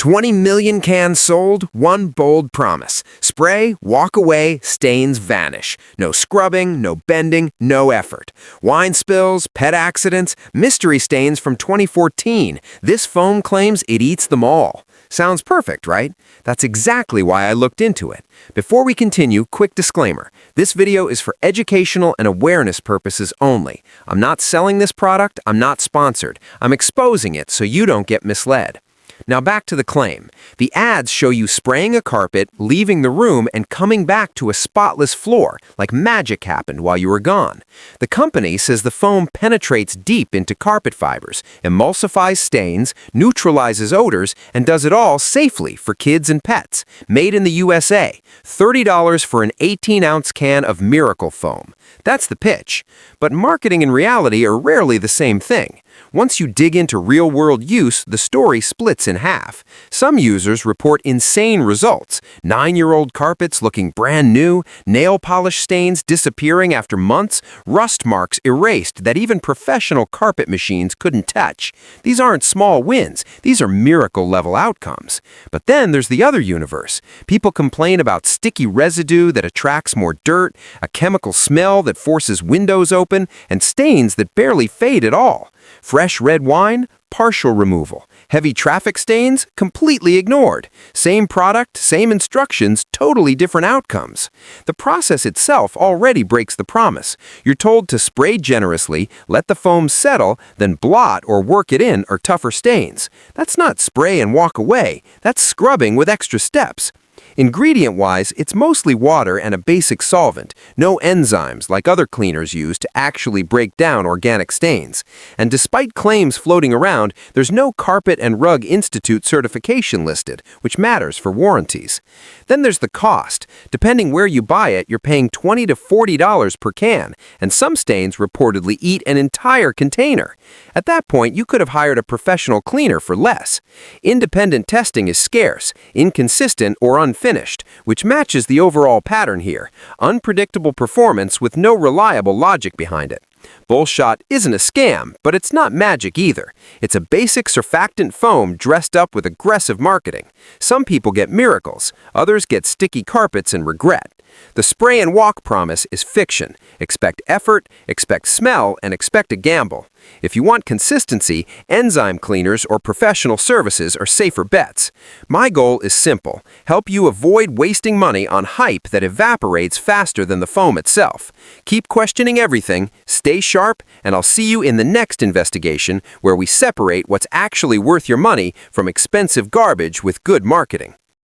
20 million cans sold, one bold promise. Spray, walk away, stains vanish. No scrubbing, no bending, no effort. Wine spills, pet accidents, mystery stains from 2014. This foam claims it eats them all. Sounds perfect, right? That's exactly why I looked into it. Before we continue, quick disclaimer. This video is for educational and awareness purposes only. I'm not selling this product, I'm not sponsored. I'm exposing it so you don't get misled. Now back to the claim. The ads show you spraying a carpet, leaving the room, and coming back to a spotless floor, like magic happened while you were gone. The company says the foam penetrates deep into carpet fibers, emulsifies stains, neutralizes odors, and does it all safely for kids and pets. Made in the USA. $30 for an 18-ounce can of miracle foam. That's the pitch. But marketing and reality are rarely the same thing. Once you dig into real-world use, the story splits in half. Some users report insane results. 9-year-old carpets looking brand new, nail polish stains disappearing after months, rust marks erased that even professional carpet machines couldn't touch. These aren't small wins. These are miracle-level outcomes. But then there's the other universe. People complain about sticky residue that attracts more dirt, a chemical smell that forces windows open, and stains that barely fade at all. Fresh red wine, partial removal. Heavy traffic stains, completely ignored. Same product, same instructions, totally different outcomes. The process itself already breaks the promise. You're told to spray generously, let the foam settle, then blot or work it in or tougher stains. That's not spray and walk away. That's scrubbing with extra steps. Ingredient-wise, it's mostly water and a basic solvent, no enzymes like other cleaners use to actually break down organic stains. And despite claims floating around, there's no Carpet and Rug Institute certification listed, which matters for warranties. Then there's the cost. Depending where you buy it, you're paying $20 to $40 per can, and some stains reportedly eat an entire container. At that point, you could have hired a professional cleaner for less. Independent testing is scarce, inconsistent, or unfinished, which matches the overall pattern here. Unpredictable performance with no reliable logic behind it. Bullshot isn't a scam, but it's not magic either. It's a basic surfactant foam dressed up with aggressive marketing. Some people get miracles, others get sticky carpets and regret. The spray and walk promise is fiction. Expect effort, expect smell, and expect a gamble. If you want consistency, enzyme cleaners or professional services are safer bets. My goal is simple: help you avoid wasting money on hype that evaporates faster than the foam itself. Keep questioning everything, stay sharp, and I'll see you in the next investigation where we separate what's actually worth your money from expensive garbage with good marketing.